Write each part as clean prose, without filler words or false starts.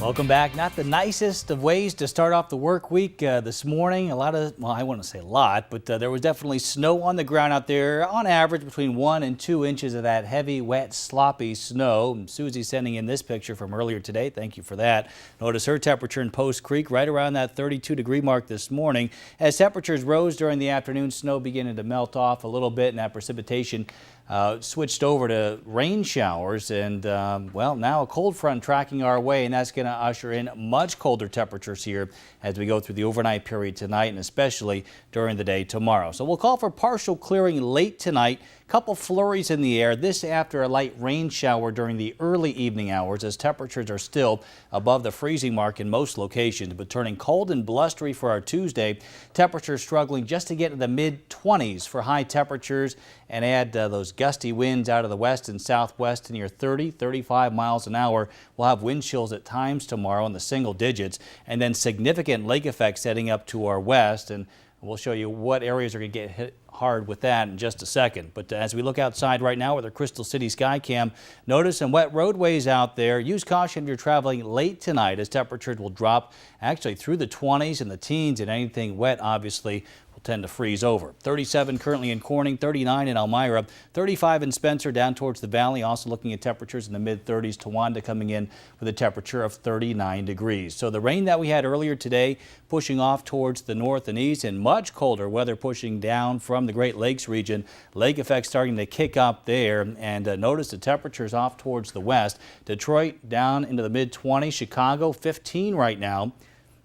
Welcome back. Not the nicest of ways to start off the work week this morning. A lot of, well, I wouldn't say a lot, but there was definitely snow on the ground out there. On average, between 1 and 2 inches of that heavy, wet, sloppy snow. And Susie's sending in this picture from earlier today. Thank you for that. Notice her temperature in Post Creek right around that 32-degree mark this morning. As temperatures rose during the afternoon, snow beginning to melt off a little bit, and that precipitation switched over to rain showers, and well, now a cold front tracking our way, and that's going to usher in much colder temperatures here as we go through the overnight period tonight and especially during the day tomorrow. So we'll call for partial clearing late tonight. Couple flurries in the air, this after a light rain shower during the early evening hours, as temperatures are still above the freezing mark in most locations, but turning cold and blustery for our Tuesday. Temperatures struggling just to get to the mid-20s for high temperatures, and add those gusty winds out of the west and southwest to near 30-35 miles an hour. We'll have wind chills at times tomorrow in the single digits, and then significant lake effects heading up to our west, and we'll show you what areas are going to get hit hard with that in just a second. But as we look outside right now with our Crystal City Sky Cam, notice some wet roadways out there. Use caution if you're traveling late tonight, as temperatures will drop actually through the 20s and the teens, and anything wet obviously will tend to freeze over. 37 currently in Corning, 39 in Elmira, 35 in Spencer down towards the valley. Also looking at temperatures in the mid-30s. Towanda coming in with a temperature of 39 degrees. So the rain that we had earlier today pushing off towards the north and east, and much colder weather pushing down from the Great Lakes region. Lake effects starting to kick up there, and notice the temperatures off towards the west. Detroit down into the mid-20s, Chicago 15 right now.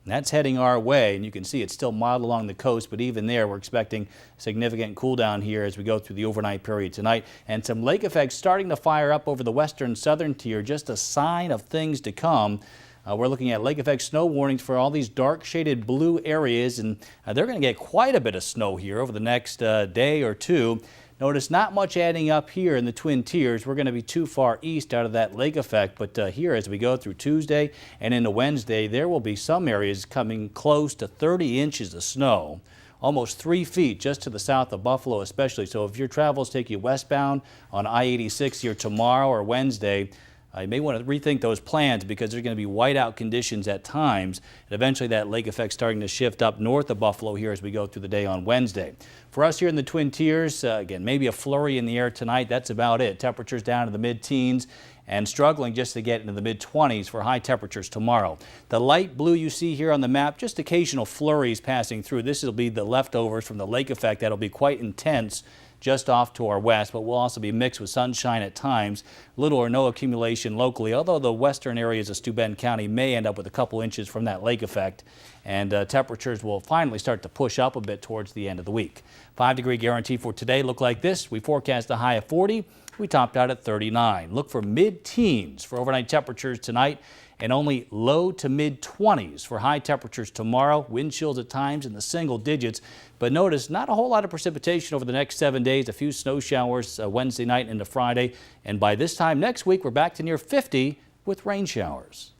That's heading our way, and you can see it's still mild along the coast, but even there we're expecting significant cool down here as we go through the overnight period tonight. And some lake effects starting to fire up over the western southern tier, just a sign of things to come. We're looking at lake effect snow warnings for all these dark shaded blue areas, and they're going to get quite a bit of snow here over the next day or two. Notice not much adding up here in the Twin Tiers. We're going to be too far east out of that lake effect, but here as we go through Tuesday and into Wednesday, there will be some areas coming close to 30 inches of snow. Almost 3 feet just to the south of Buffalo especially. So if your travels take you westbound on I-86 here tomorrow or Wednesday, you may want to rethink those plans, because there's going to be whiteout conditions at times, and eventually that lake effect starting to shift up north of Buffalo here as we go through the day on Wednesday. For us here in the Twin Tiers, again, maybe a flurry in the air tonight. That's about it. Temperatures down to the mid-teens and struggling just to get into the mid-20s for high temperatures tomorrow. The light blue you see here on the map, just occasional flurries passing through. This will be the leftovers from the lake effect. That'll be quite intense just off to our west, but will also be mixed with sunshine at times. Little or no accumulation locally, although the western areas of Steuben County may end up with a couple inches from that lake effect, and temperatures will finally start to push up a bit towards the end of the week. 5-degree guarantee for today look like this. We forecast a high of 40. We topped out at 39. Look for mid-teens for overnight temperatures tonight, and only low to mid-20s for high temperatures tomorrow. Wind chills at times in the single digits, but notice not a whole lot of precipitation over the next 7 days. A few snow showers Wednesday night into Friday, and by this time next week we're back to near 50 with rain showers.